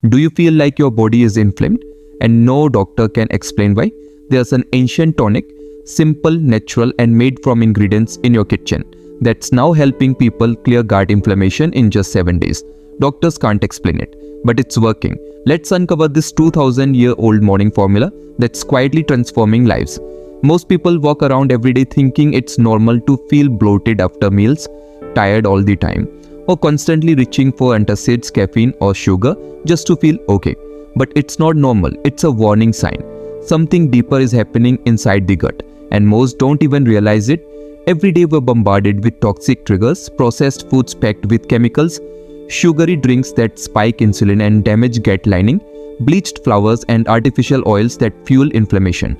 Do you feel like your body is inflamed and no doctor can explain why? There's an ancient tonic, simple, natural and made from ingredients in your kitchen that's now helping people clear gut inflammation in just 7 days. Doctors can't explain it, but it's working. Let's uncover this 2000-year-old morning formula that's quietly transforming lives. Most people walk around every day thinking it's normal to feel bloated after meals, tired all the time, or constantly reaching for antacids, caffeine or sugar just to feel okay. But it's not normal, it's a warning sign. Something deeper is happening inside the gut, and most don't even realize it. Every day we're bombarded with toxic triggers, processed foods packed with chemicals, sugary drinks that spike insulin and damage gut lining, bleached flowers and artificial oils that fuel inflammation,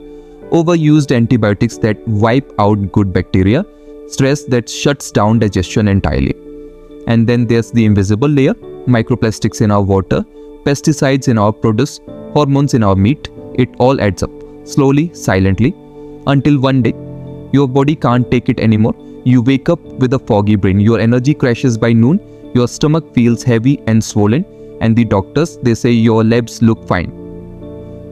overused antibiotics that wipe out good bacteria, stress that shuts down digestion entirely. And then there's the invisible layer, microplastics in our water, pesticides in our produce, hormones in our meat. It all adds up, slowly, silently, until one day, your body can't take it anymore. You wake up with a foggy brain, your energy crashes by noon, your stomach feels heavy and swollen, and the doctors, they say your labs look fine.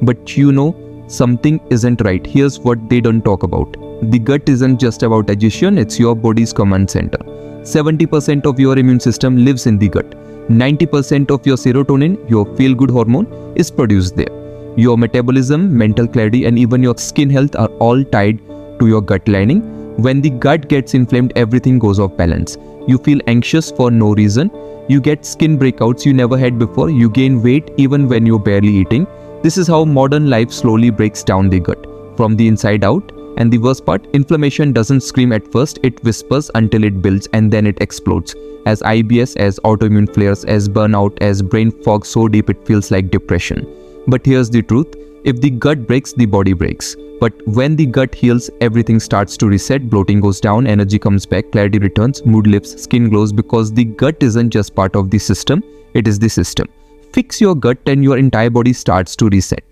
But you know, something isn't right. Here's what they don't talk about. The gut isn't just about digestion, it's your body's command center. 70% of your immune system lives in the gut. 90% of your serotonin, your feel-good hormone, is produced there. Your metabolism, mental clarity, and even your skin health are all tied to your gut lining. When the gut gets inflamed, everything goes off balance. You feel anxious for no reason. You get skin breakouts you never had before. You gain weight even when you're barely eating. This is how modern life slowly breaks down the gut, from the inside out. And the worst part, inflammation doesn't scream at first, it whispers until it builds and then it explodes. As IBS, as autoimmune flares, as burnout, as brain fog so deep it feels like depression. But here's the truth, if the gut breaks, the body breaks. But when the gut heals, everything starts to reset, bloating goes down, energy comes back, clarity returns, mood lifts, skin glows, because the gut isn't just part of the system, it is the system. Fix your gut and your entire body starts to reset.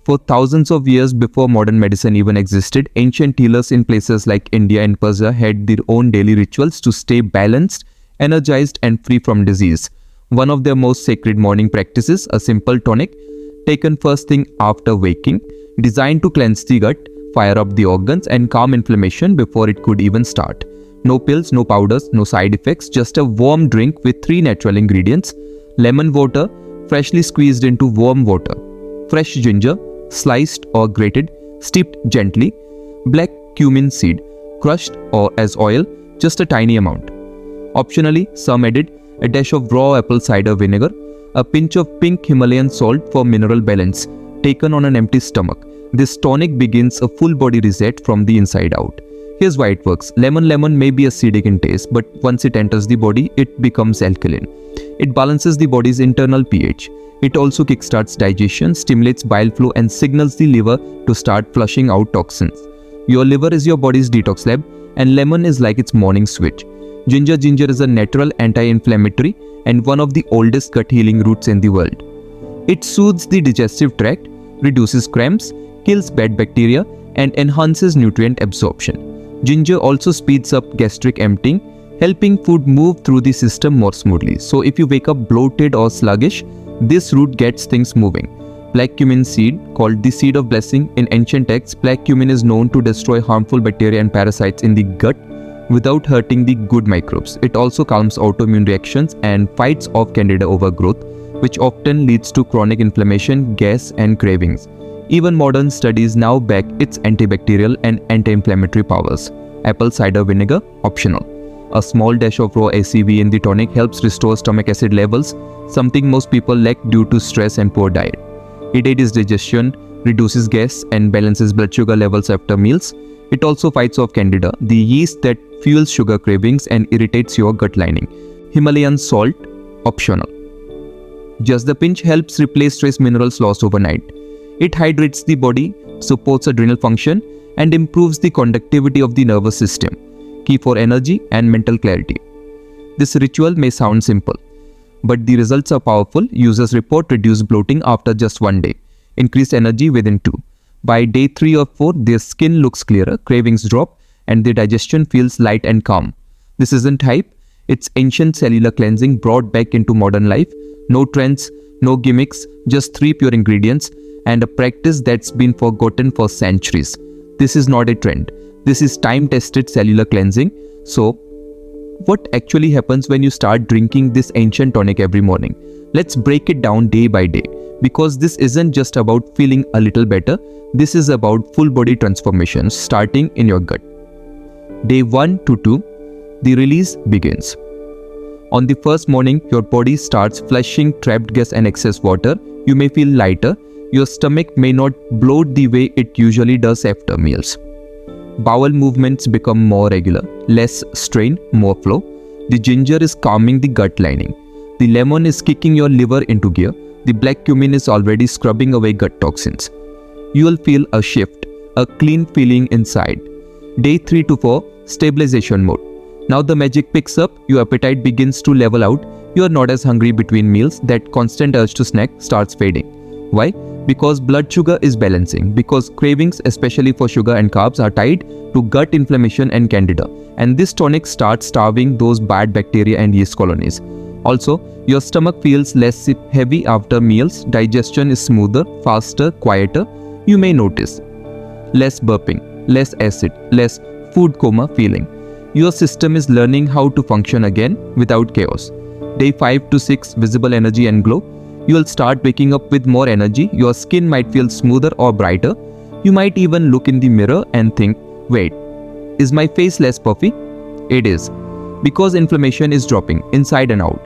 For thousands of years before modern medicine even existed, ancient healers in places like India and Persia had their own daily rituals to stay balanced, energized and free from disease. One of their most sacred morning practices, a simple tonic, taken first thing after waking, designed to cleanse the gut, fire up the organs and calm inflammation before it could even start. No pills, no powders, no side effects, just a warm drink with 3 natural ingredients: lemon water, freshly squeezed into warm water, fresh ginger, sliced or grated, steeped gently, black cumin seed, crushed or as oil, just a tiny amount. Optionally, some added a dash of raw apple cider vinegar, a pinch of pink Himalayan salt for mineral balance, taken on an empty stomach. This tonic begins a full body reset from the inside out. Here's why it works. Lemon may be acidic in taste, but once it enters the body, it becomes alkaline. It balances the body's internal pH. It also kickstarts digestion, stimulates bile flow and signals the liver to start flushing out toxins. Your liver is your body's detox lab and lemon is like its morning switch. Ginger is a natural anti-inflammatory and one of the oldest gut healing roots in the world. It soothes the digestive tract, reduces cramps, kills bad bacteria and enhances nutrient absorption. Ginger also speeds up gastric emptying, helping food move through the system more smoothly. So if you wake up bloated or sluggish, this root gets things moving. Black cumin seed, called the seed of blessing in ancient texts, black cumin is known to destroy harmful bacteria and parasites in the gut without hurting the good microbes. It also calms autoimmune reactions and fights off candida overgrowth, which often leads to chronic inflammation, gas and cravings. Even modern studies now back its antibacterial and anti-inflammatory powers. Apple cider vinegar, optional. A small dash of raw ACV in the tonic helps restore stomach acid levels, something most people lack due to stress and poor diet. It aids digestion, reduces gas and balances blood sugar levels after meals. It also fights off candida, the yeast that fuels sugar cravings and irritates your gut lining. Himalayan salt, optional. Just the pinch helps replace trace minerals lost overnight. It hydrates the body, supports adrenal function and improves the conductivity of the nervous system, key for energy and mental clarity. This ritual may sound simple, but the results are powerful. Users report reduced bloating after just 1 day, increased energy within 2. By day 3 or 4, their skin looks clearer, cravings drop, and their digestion feels light and calm. This isn't hype, it's ancient cellular cleansing brought back into modern life. No trends, no gimmicks, just 3 pure ingredients and a practice that's been forgotten for centuries. This is not a trend. This is time-tested cellular cleansing. So, what actually happens when you start drinking this ancient tonic every morning? Let's break it down day by day, because this isn't just about feeling a little better. This is about full body transformation starting in your gut. Day 1 to 2, the release begins. On the first morning, your body starts flushing trapped gas and excess water. You may feel lighter. Your stomach may not bloat the way it usually does after meals. Bowel movements become more regular, less strain, more flow. The ginger is calming the gut lining. The lemon is kicking your liver into gear. The black cumin is already scrubbing away gut toxins. You will feel a shift, a clean feeling inside. Day 3 to 4, stabilization mode. Now the magic picks up, your appetite begins to level out. You are not as hungry between meals. That constant urge to snack starts fading. Why? Because blood sugar is balancing. Because cravings, especially for sugar and carbs, are tied to gut inflammation and candida. And this tonic starts starving those bad bacteria and yeast colonies. Also, your stomach feels less heavy after meals. Digestion is smoother, faster, quieter. You may notice less burping, less acid, less food coma feeling. Your system is learning how to function again without chaos. Day 5 to 6, visible energy and glow. You will start waking up with more energy. Your skin might feel smoother or brighter. You might even look in the mirror and think, wait, is my face less puffy? It is. Because inflammation is dropping inside and out.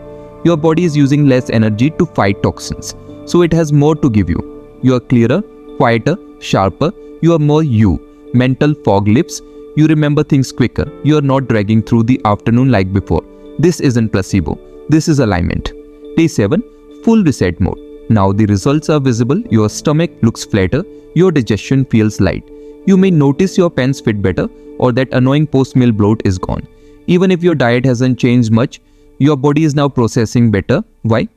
Your body is using less energy to fight toxins. So it has more to give you. You are clearer, quieter, sharper. You are more you. Mental fog lifts. You remember things quicker. You are not dragging through the afternoon like before. This isn't placebo. This is alignment. Day 7. Full reset mode. Now the results are visible. Your stomach looks flatter. Your digestion feels light. You may notice your pants fit better or that annoying post-meal bloat is gone. Even if your diet hasn't changed much, your body is now processing better. Why?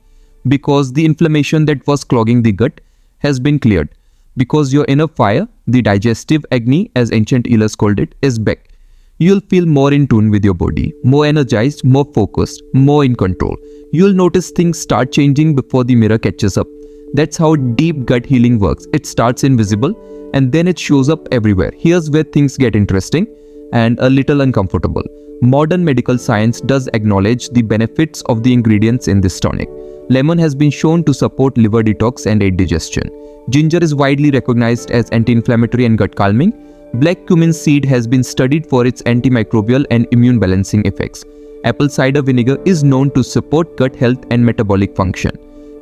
Because the inflammation that was clogging the gut has been cleared. Because your inner fire, the digestive agni as ancient healers called it, is back. You'll feel more in tune with your body, more energized, more focused, more in control. You'll notice things start changing before the mirror catches up. That's how deep gut healing works. It starts invisible and then it shows up everywhere. Here's where things get interesting and a little uncomfortable. Modern medical science does acknowledge the benefits of the ingredients in this tonic. Lemon has been shown to support liver detox and aid digestion. Ginger is widely recognized as anti-inflammatory and gut calming. Black cumin seed has been studied for its antimicrobial and immune balancing effects. Apple cider vinegar is known to support gut health and metabolic function.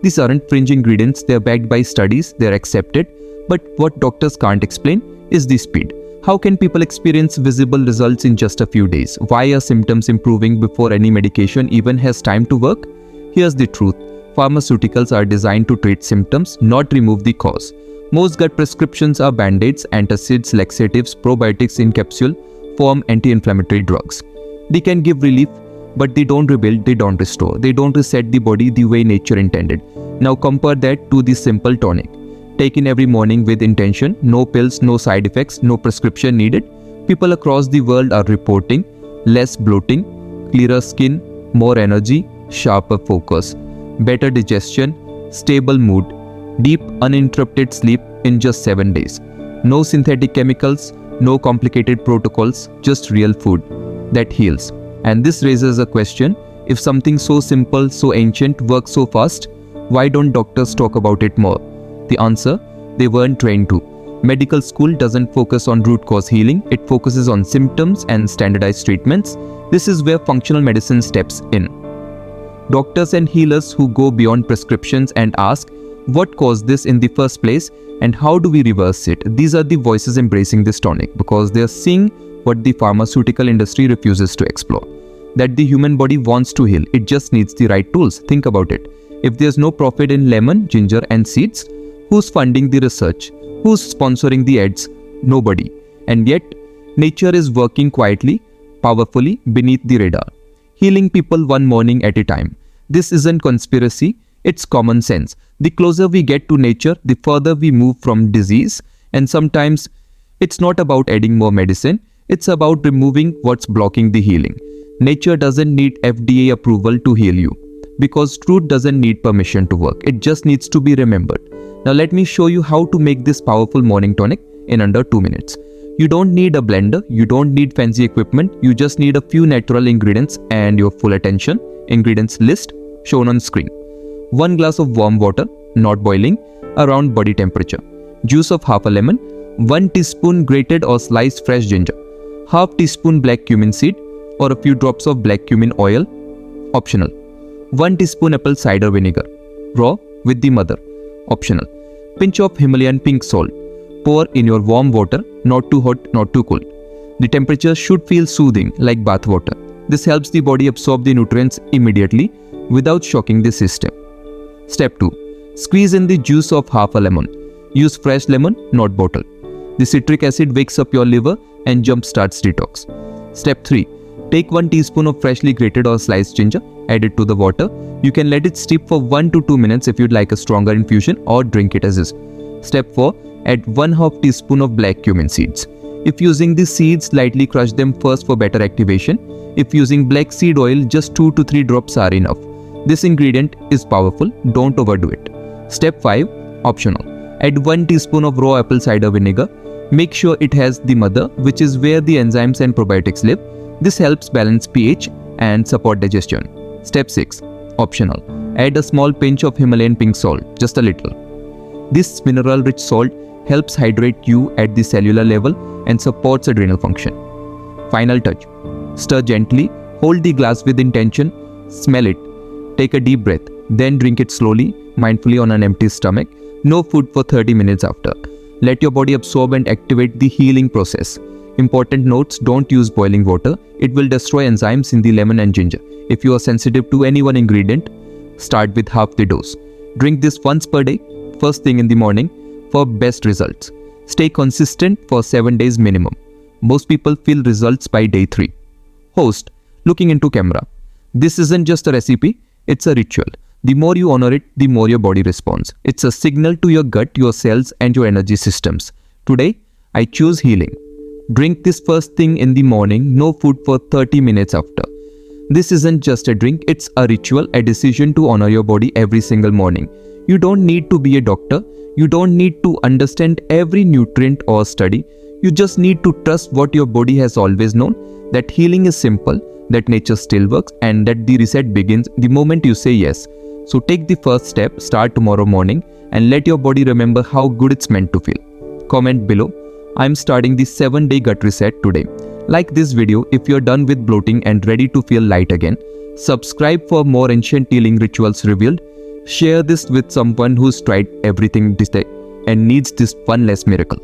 These aren't fringe ingredients, they're backed by studies, they're accepted. But what doctors can't explain is the speed. How can people experience visible results in just a few days? Why are symptoms improving before any medication even has time to work? Here's the truth. Pharmaceuticals are designed to treat symptoms, not remove the cause. Most gut prescriptions are band-aids, antacids, laxatives, probiotics in capsule form anti-inflammatory drugs. They can give relief, but they don't rebuild, they don't restore, they don't reset the body the way nature intended. Now compare that to the simple tonic. Taken every morning with intention, no pills, no side effects, no prescription needed. People across the world are reporting less bloating, clearer skin, more energy, sharper focus, better digestion, stable mood, deep uninterrupted sleep in just 7 days. No synthetic chemicals, no complicated protocols, just real food that heals. And this raises a question: if something so simple, so ancient works so fast, why don't doctors talk about it more? The answer: they weren't trained to. Medical school doesn't focus on root cause healing, it focuses on symptoms and standardized treatments. This is where functional medicine steps in. Doctors and healers who go beyond prescriptions and ask, what caused this in the first place and how do we reverse it? These are the voices embracing this tonic because they are seeing what the pharmaceutical industry refuses to explore. That the human body wants to heal, it just needs the right tools. Think about it. If there's no profit in lemon, ginger and seeds, who's funding the research? Who's sponsoring the ads? Nobody. And yet, nature is working quietly, powerfully beneath the radar, healing people one morning at a time. This isn't conspiracy, it's common sense. The closer we get to nature, the further we move from disease. And sometimes, it's not about adding more medicine, it's about removing what's blocking the healing. Nature doesn't need FDA approval to heal you. because truth doesn't need permission to work. It just needs to be remembered. Now let me show you how to make this powerful morning tonic in under 2 minutes. You don't need a blender, you don't need fancy equipment, you just need a few natural ingredients and your full attention. Ingredients list shown on screen. 1 glass of warm water, not boiling, around body temperature. Juice of half a lemon. 1 teaspoon grated or sliced fresh ginger. Half teaspoon black cumin seed or a few drops of black cumin oil, optional. 1 teaspoon apple cider vinegar, raw with the mother, optional. Pinch of Himalayan pink salt. Pour in your warm water, not too hot, not too cold. The temperature should feel soothing like bath water. This helps the body absorb the nutrients immediately without shocking the system. Step 2. Squeeze in the juice of half a lemon. Use fresh lemon, not bottle. The citric acid wakes up your liver and jumpstarts detox. Step 3. Take 1 teaspoon of freshly grated or sliced ginger, add it to the water. You can let it steep for 1 to 2 minutes if you'd like a stronger infusion, or drink it as is. Step 4. Add 1/2 teaspoon of black cumin seeds. If using the seeds, lightly crush them first for better activation. If using black seed oil, just 2 to 3 drops are enough. This ingredient is powerful, don't overdo it. Step 5. Optional. Add 1 teaspoon of raw apple cider vinegar. Make sure it has the mother, which is where the enzymes and probiotics live. This helps balance pH and support digestion. Step 6. Optional. Add a small pinch of Himalayan pink salt, just a little. This mineral-rich salt helps hydrate you at the cellular level and supports adrenal function. Final touch. Stir gently, hold the glass with intention, smell it, take a deep breath, then drink it slowly, mindfully on an empty stomach. No food for 30 minutes after. Let your body absorb and activate the healing process. Important notes: don't use boiling water. It will destroy enzymes in the lemon and ginger. If you are sensitive to any one ingredient, start with half the dose. Drink this once per day, first thing in the morning, for best results. Stay consistent for 7 days minimum. Most people feel results by day 3. Host, looking into camera. This isn't just a recipe, it's a ritual. The more you honor it, the more your body responds. It's a signal to your gut, your cells, and your energy systems. Today, I choose healing. Drink this first thing in the morning, no food for 30 minutes after. This isn't just a drink, it's a ritual, a decision to honor your body every single morning. You don't need to be a doctor. You don't need to understand every nutrient or study. You just need to trust what your body has always known, that healing is simple, that nature still works, and that the reset begins the moment you say yes. So take the first step, start tomorrow morning, and let your body remember how good it's meant to feel. Comment below. I'm starting the 7-day gut reset today. Like this video if you're done with bloating and ready to feel light again. Subscribe for more ancient healing rituals revealed. Share this with someone who's tried everything this day and needs this one less miracle.